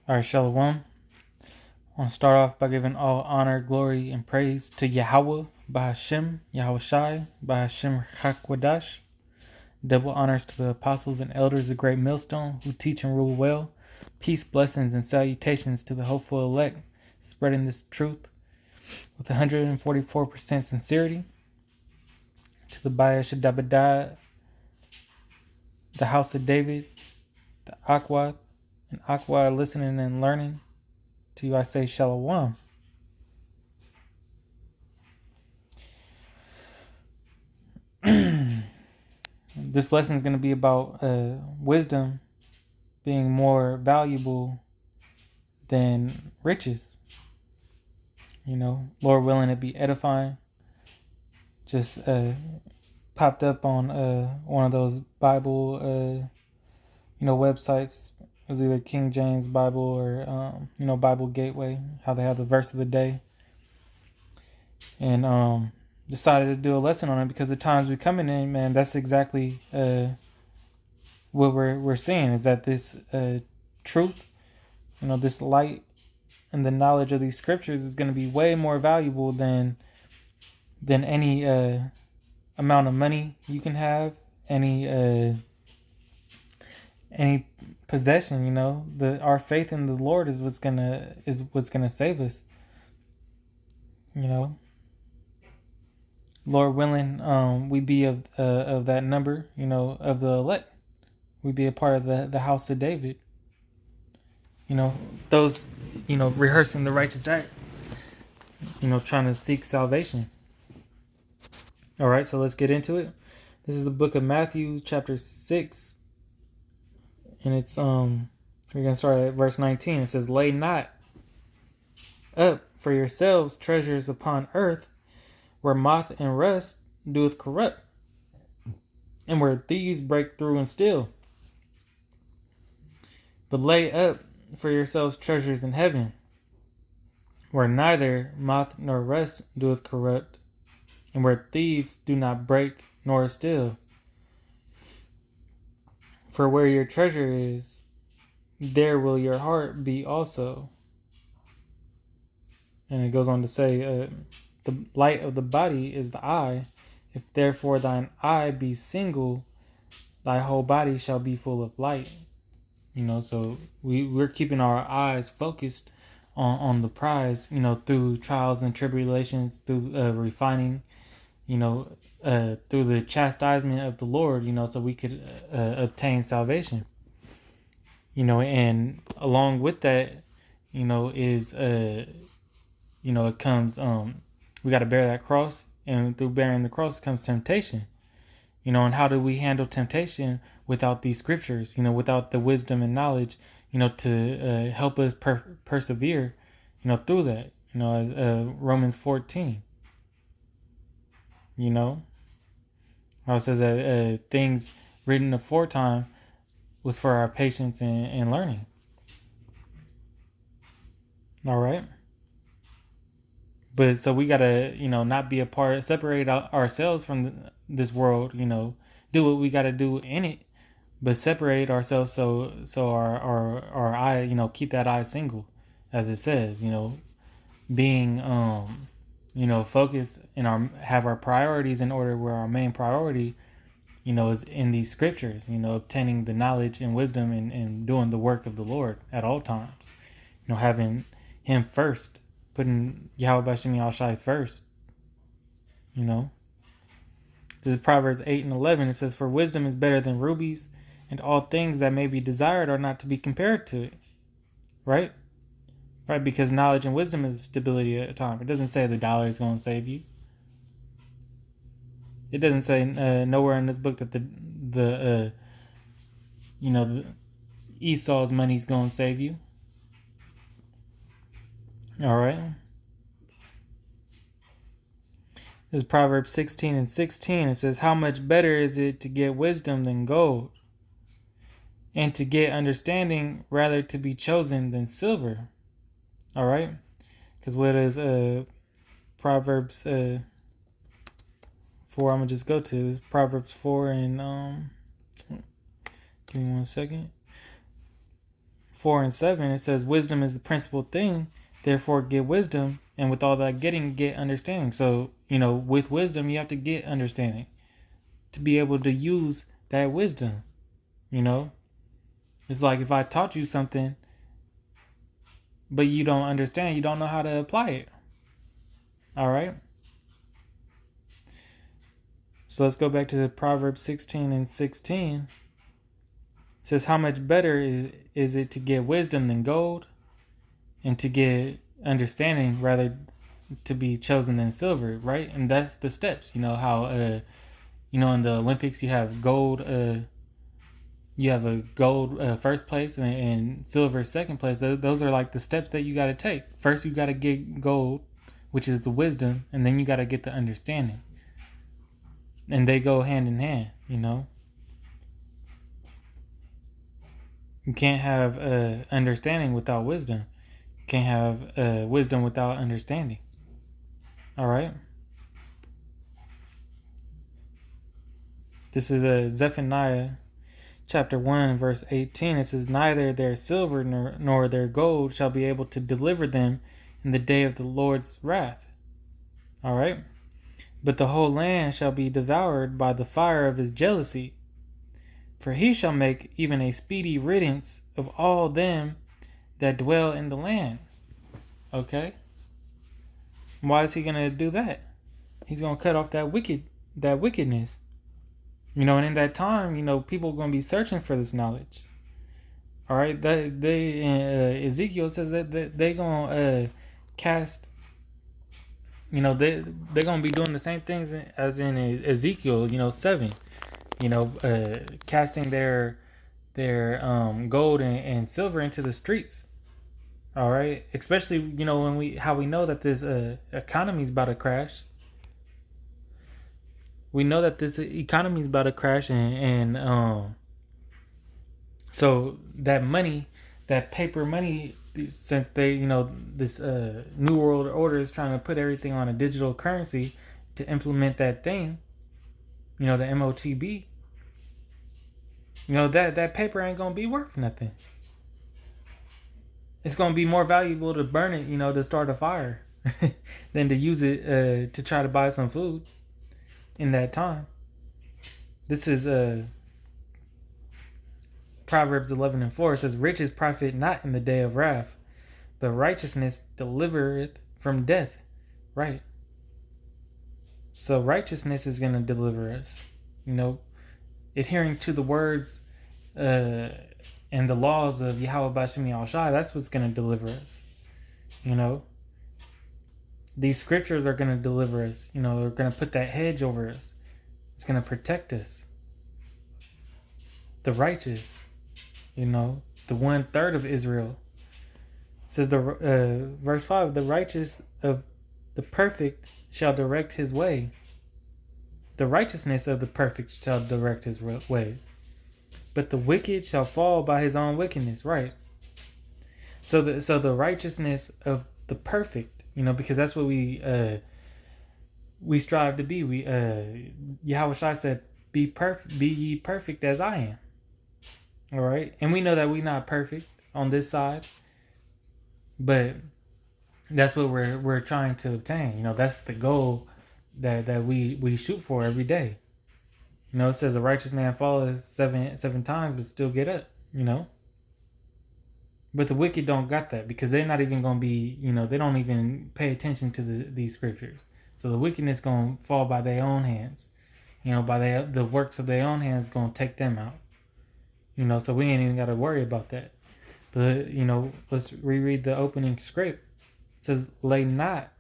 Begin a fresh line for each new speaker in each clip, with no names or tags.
All right, Shalom. I want to start off by giving all honor, glory, and praise to Yahweh, Bahashem, Yahweh Shai, Bahashem Hakwadash. Double honors to the apostles and elders of the Great Millstone who teach and rule well. Peace, blessings, and salutations to the hopeful elect, spreading this truth with 144% sincerity. To the Bayash Dabadai, the House of David, the Aqua, and Aqua listening and learning. To you I say Shalom. This lesson is going to be about wisdom being more valuable than riches. You know, Lord willing, it be edifying. Just popped up on one of those Bible, websites. It was either King James Bible or Bible Gateway. How they have the verse of the day, and decided to do a lesson on it because the times we're coming in, man, that's exactly what we're seeing is that this truth, this light and the knowledge of these scriptures is going to be way more valuable than any amount of money you can have, any possession. Our faith in the Lord is what's gonna save us. Lord willing, we be of that number, of the elect. We be a part of the house of David. Those, rehearsing the righteous acts, trying to seek salvation. All right, so let's get into it. This is the book of Matthew, chapter 6, and it's we're gonna start at verse 19. It says, "Lay not up for yourselves treasures upon earth, where moth and rust doeth corrupt, and where thieves break through and steal. But lay up for yourselves treasures in heaven, where neither moth nor rust doeth corrupt, and where thieves do not break nor steal. For where your treasure is, there will your heart be also." And it goes on to say, the light of the body is the eye. If therefore thine eye be single, thy whole body shall be full of light. So we're keeping our eyes focused on the prize, through trials and tribulations, through refining, through the chastisement of the Lord, so we could obtain salvation. And along with that, is it comes we got to bear that cross, and through bearing the cross comes temptation. And how do we handle temptation without these scriptures, without the wisdom and knowledge, to help us persevere, through that, Romans 14, how it says that things written aforetime was for our patience and learning. All right. But so we gotta, not be a part, separate ourselves from this world, do what we gotta do in it, but separate ourselves so our eye, keep that eye single, as it says, being focused and have our priorities in order, where our main priority, is in these scriptures, obtaining the knowledge and wisdom and doing the work of the Lord at all times, having Him first. Putting Yahweh Bashem Yahshai first. This is Proverbs 8 and 11. It says, "For wisdom is better than rubies, and all things that may be desired are not to be compared to it." Right? Right, because knowledge and wisdom is stability at a time. It doesn't say the dollar is going to save you. It doesn't say nowhere in this book that the Esau's money is going to save you. All right. This is Proverbs 16 and 16. It says, "How much better is it to get wisdom than gold, and to get understanding rather to be chosen than silver." All right. Because what is Proverbs 4? I'm going to just go to Proverbs 4 and give me 1 second. 4 and 7, it says, wisdom is the principal thing. Therefore, get wisdom. And with all that getting, get understanding. So, with wisdom, you have to get understanding to be able to use that wisdom. It's like if I taught you something, but you don't understand, you don't know how to apply it. All right. So let's go back to the Proverbs 16 and 16. It says, how much better is it to get wisdom than gold, and to get understanding rather to be chosen than silver, right? And that's the steps. How in the Olympics you have gold, you have a gold first place and silver second place. Those are like the steps that you got to take. First you got to get gold, which is the wisdom, and then you got to get the understanding, and they go hand in hand. You can't have understanding without wisdom. You can't have wisdom without understanding. All right. This is Zephaniah chapter 1 verse 18. It says, neither their silver nor their gold shall be able to deliver them in the day of the Lord's wrath. All right. But the whole land shall be devoured by the fire of his jealousy. For he shall make even a speedy riddance of all them that dwell in the land. Okay. Why is he going to do that? He's going to cut off that wickedness. And in that time, people are going to be searching for this knowledge. All right. Ezekiel says that they're going to cast, they're going to be doing the same things as in Ezekiel, 7, casting their gold and silver into the streets. All right. Especially, when how we know that this economy is about to crash. We know that this economy is about to crash, and so that money, that paper money, since they, this New World Order is trying to put everything on a digital currency to implement that thing, the MOTB, that paper ain't going to be worth nothing. It's going to be more valuable to burn it, to start a fire than to use it to try to buy some food in that time. This is Proverbs 11 and 4. It says, riches profit not in the day of wrath, but righteousness delivereth from death. Right. So righteousness is going to deliver us. Adhering to the words and the laws of Yahweh Bashim Yahushai, that's what's going to deliver us. These scriptures are going to deliver us. They're going to put that hedge over us. It's going to protect us. The righteous, the 1/3 of Israel. It says verse 5, the righteous of the perfect shall direct his way. The righteousness of the perfect shall direct his way. But the wicked shall fall by his own wickedness. Right. So the righteousness of the perfect, because that's what we strive to be. Yahweh Shai said, be ye perfect as I am. All right. And we know that we're not perfect on this side, but that's what we're trying to obtain. That's the goal that we shoot for every day. It says a righteous man falleth seven times, but still get up, But the wicked don't got that, because they're not even going to be, they don't even pay attention to these scriptures. So the wickedness going to fall by their own hands. By the works of their own hands going to take them out. So we ain't even got to worry about that. But, let's reread the opening script. It says, lay not,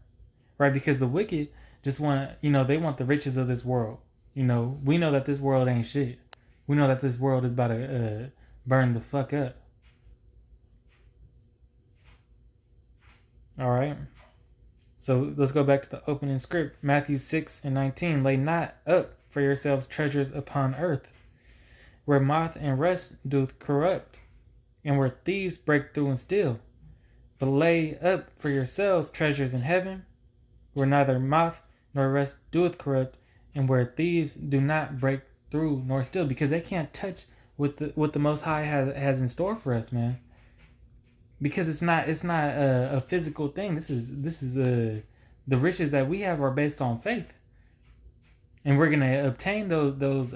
right? Because the wicked just want, they want the riches of this world. We know that this world ain't shit. We know that this world is about to burn the fuck up. All right. So let's go back to the opening script. Matthew 6 and 19. Lay not up for yourselves treasures upon earth, where moth and rust doth corrupt, and where thieves break through and steal. But lay up for yourselves treasures in heaven, where neither moth nor rust doeth corrupt, and where thieves do not break through nor steal, because they can't touch what the Most High has in store for us, man. because it's not a physical thing. This is the riches that we have are based on faith, and we're gonna obtain those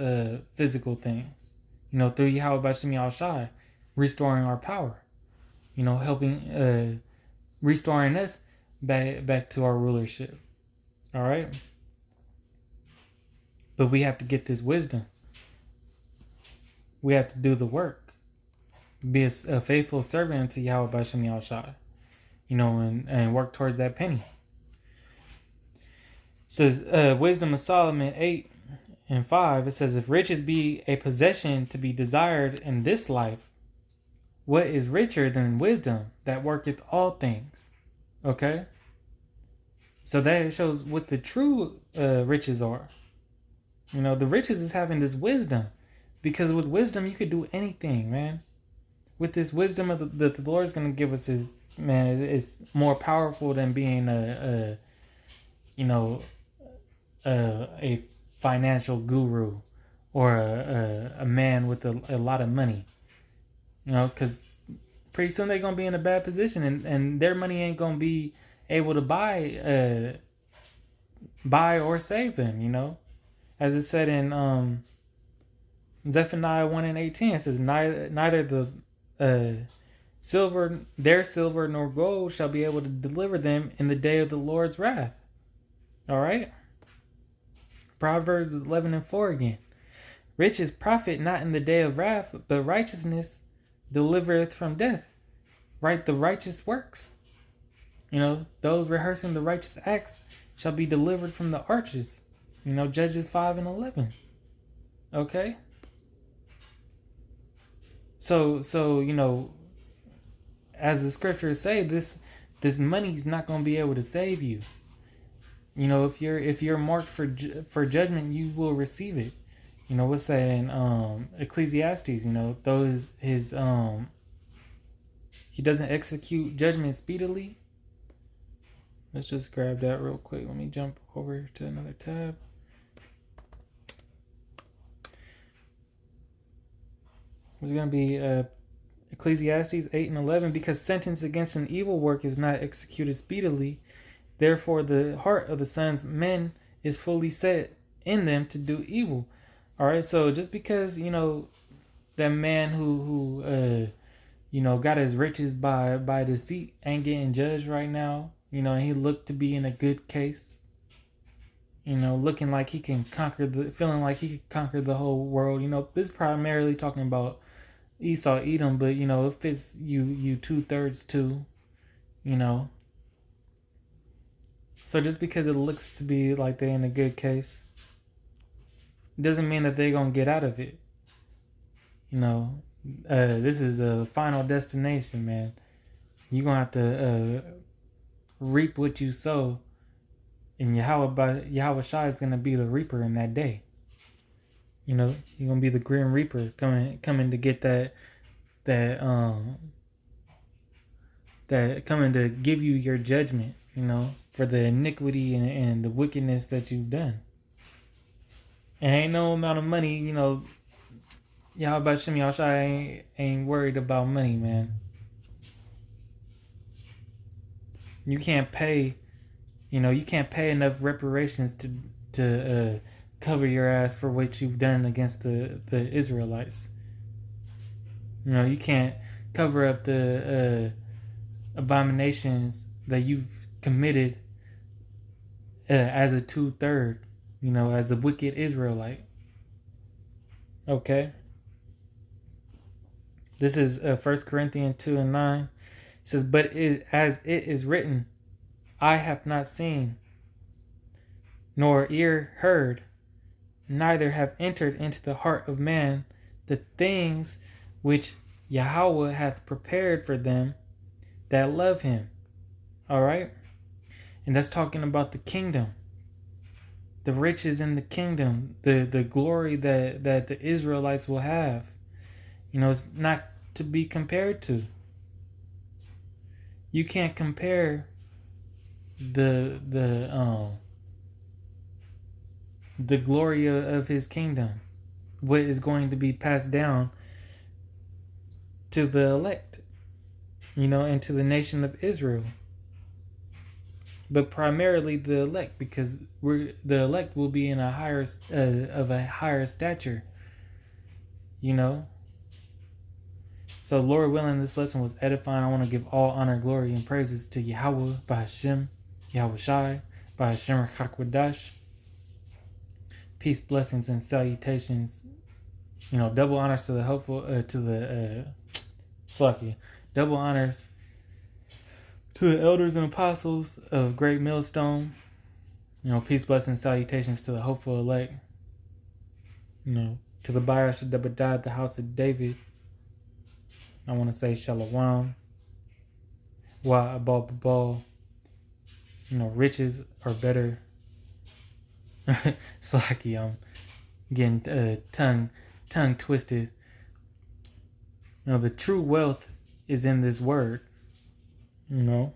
physical things, through Yahweh Bashim Yahshai, restoring our power, helping restoring us back to our rulership. All right, but we have to get this wisdom. We have to do the work, be a faithful servant to Yahweh Bashim Yahshai, and work towards that penny. It says Wisdom of Solomon 8:5. It says, if riches be a possession to be desired in this life, what is richer than wisdom that worketh all things? Okay, so that shows what the true riches are. The riches is having this wisdom, because with wisdom you could do anything, man. With this wisdom of the Lord's going to give us, is, man, it's more powerful than being a financial guru or a man with a lot of money. Because pretty soon they're going to be in a bad position, and their money ain't going to be able to buy or save them, as it said in Zephaniah 1:18. It says, neither the silver nor gold shall be able to deliver them in the day of the Lord's wrath. All right. Proverbs 11:4 again. Riches profit not in the day of wrath, but righteousness delivereth from death. Right, the righteous works. Those rehearsing the righteous acts shall be delivered from the arches. Judges 5:11. Okay. So as the scriptures say, this money's not going to be able to save you. If you're marked for judgment, you will receive it. What's that in Ecclesiastes? Those his he doesn't execute judgment speedily. Let's just grab that real quick. Let me jump over to another tab. It's going to be Ecclesiastes 8:11. Because sentence against an evil work is not executed speedily, therefore the heart of the sons of men is fully set in them to do evil. All right, so just because that man who got his riches by deceit ain't getting judged right now, and he looked to be in a good case, looking like he can feeling like he could conquer the whole world. This is primarily talking about Esau, Edom, but it fits you 2/3 too, So just because it looks to be like they're in a good case, doesn't mean that they're gonna get out of it. This is a final destination, man. You're gonna have to reap what you sow, and Yahweh Shai is gonna be the reaper in that day. You're gonna be the Grim Reaper coming to get that coming to give you your judgment, for the iniquity and the wickedness that you've done. And ain't no amount of money, Yahweh Bashim Yahshai ain't worried about money, man. You can't pay enough reparations to cover your ass for what you've done against the Israelites. You can't cover up the abominations that you've committed as a 2/3, as a wicked Israelite. Okay. This is 1 Corinthians 2:9. It says, but as it is written, eye hath not seen, nor ear heard, neither have entered into the heart of man the things which Yahweh hath prepared for them that love him. All right? And that's talking about the kingdom, the riches in the kingdom, the glory that the Israelites will have. It's not to be compared to. You can't compare the glory of his kingdom, what is going to be passed down to the elect. and to the nation of Israel. But primarily the elect, because the elect will be in a higher stature, So Lord willing, this lesson was edifying. I want to give all honor, glory, and praises to Yahweh, Bahashem, Yahweh Shai, Bahashem Hakwadash. Peace, blessings, and salutations. Double honors to the hopeful, double honors to the elders and apostles of Great Millstone. Peace, blessings, salutations to the hopeful elect. To the Bayash Dabadad, the house of David. I want to say Shalom. Wa Abal Babal. Riches are better. Slacky, I'm getting tongue twisted. The true wealth is in this word. And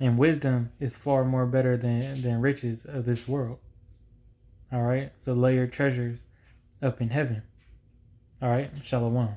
wisdom is far more better than riches of this world. All right, so lay your treasures up in heaven. All right, Shalom.